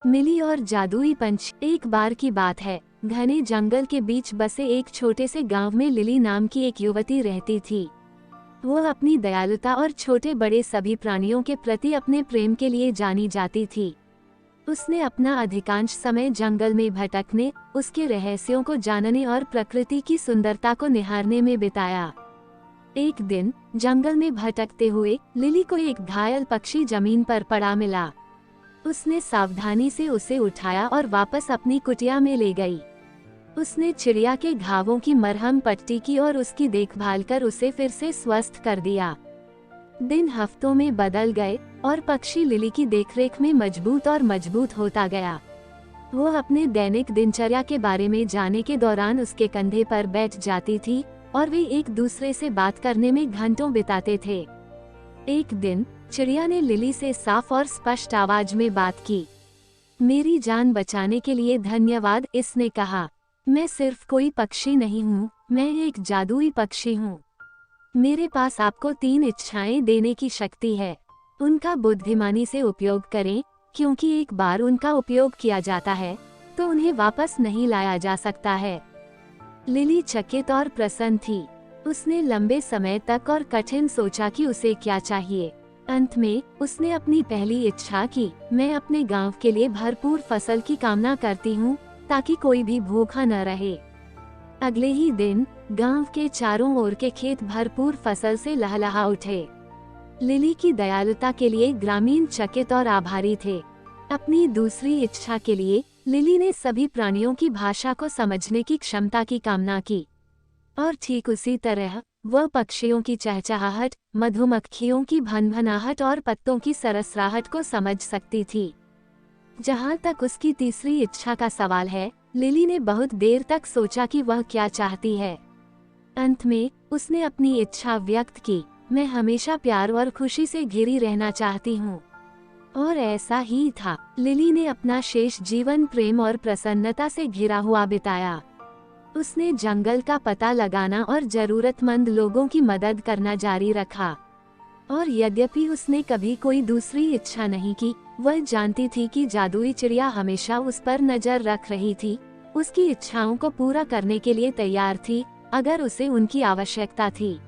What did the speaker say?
मिली और जादुई पंच। एक बार की बात है, घने जंगल के बीच बसे एक छोटे से गांव में लिली नाम की एक युवती रहती थी। वह अपनी दयालुता और छोटे बड़े सभी प्राणियों के प्रति अपने प्रेम के लिए जानी जाती थी। उसने अपना अधिकांश समय जंगल में भटकने, उसके रहस्यों को जानने और प्रकृति की सुंदरता को निहारने में बिताया। एक दिन जंगल में भटकते हुए लिली को एक घायल पक्षी जमीन पर पड़ा मिला। उसने सावधानी से उसे उठाया और वापस अपनी कुटिया में ले गई। उसने चिड़िया के घावों की मरहम पट्टी की और उसकी देखभाल कर उसे फिर से स्वस्थ कर दिया। दिन हफ्तों में बदल गए और पक्षी लिली की देखरेख में मजबूत और मजबूत होता गया। वह अपने दैनिक दिनचर्या के बारे में जानने के दौरान उसके कंधे पर बैठ जाती थी और वे एक दूसरे से बात करने में घंटों बिताते थे। एक दिन चिड़िया ने लिली से साफ और स्पष्ट आवाज में बात की। मेरी जान बचाने के लिए धन्यवाद, इसने कहा। मैं सिर्फ कोई पक्षी नहीं हूँ, मैं एक जादुई पक्षी हूँ। मेरे पास आपको 3 इच्छाएं देने की शक्ति है। उनका बुद्धिमानी से उपयोग करें, क्योंकि एक बार उनका उपयोग किया जाता है तो उन्हें वापस नहीं लाया जा सकता है। लिली चकित और प्रसन्न थी। उसने लंबे समय तक और कठिन सोचा कि उसे क्या चाहिए। अंत में उसने अपनी पहली इच्छा की। मैं अपने गांव के लिए भरपूर फसल की कामना करती हूँ, ताकि कोई भी भूखा न रहे। अगले ही दिन गांव के चारों ओर के खेत भरपूर फसल से लहलहा उठे। लिली की दयालुता के लिए ग्रामीण चकित और आभारी थे। अपनी दूसरी इच्छा के लिए लिली ने सभी प्राणियों की भाषा को समझने की क्षमता की कामना की, और ठीक उसी तरह वह पक्षियों की चहचहाहट, मधुमक्खियों की भनभनाहट और पत्तों की सरसराहट को समझ सकती थी। जहाँ तक उसकी तीसरी इच्छा का सवाल है, लिली ने बहुत देर तक सोचा कि वह क्या चाहती है। अंत में उसने अपनी इच्छा व्यक्त की। मैं हमेशा प्यार और खुशी से घिरी रहना चाहती हूँ। और ऐसा ही था। लिली ने अपना शेष जीवन प्रेम और प्रसन्नता से घिरा हुआ बिताया। उसने जंगल का पता लगाना और जरूरतमंद लोगों की मदद करना जारी रखा। और यद्यपि उसने कभी कोई दूसरी इच्छा नहीं की, वह जानती थी कि जादुई चिड़िया हमेशा उस पर नजर रख रही थी, उसकी इच्छाओं को पूरा करने के लिए तैयार थी, अगर उसे उनकी आवश्यकता थी।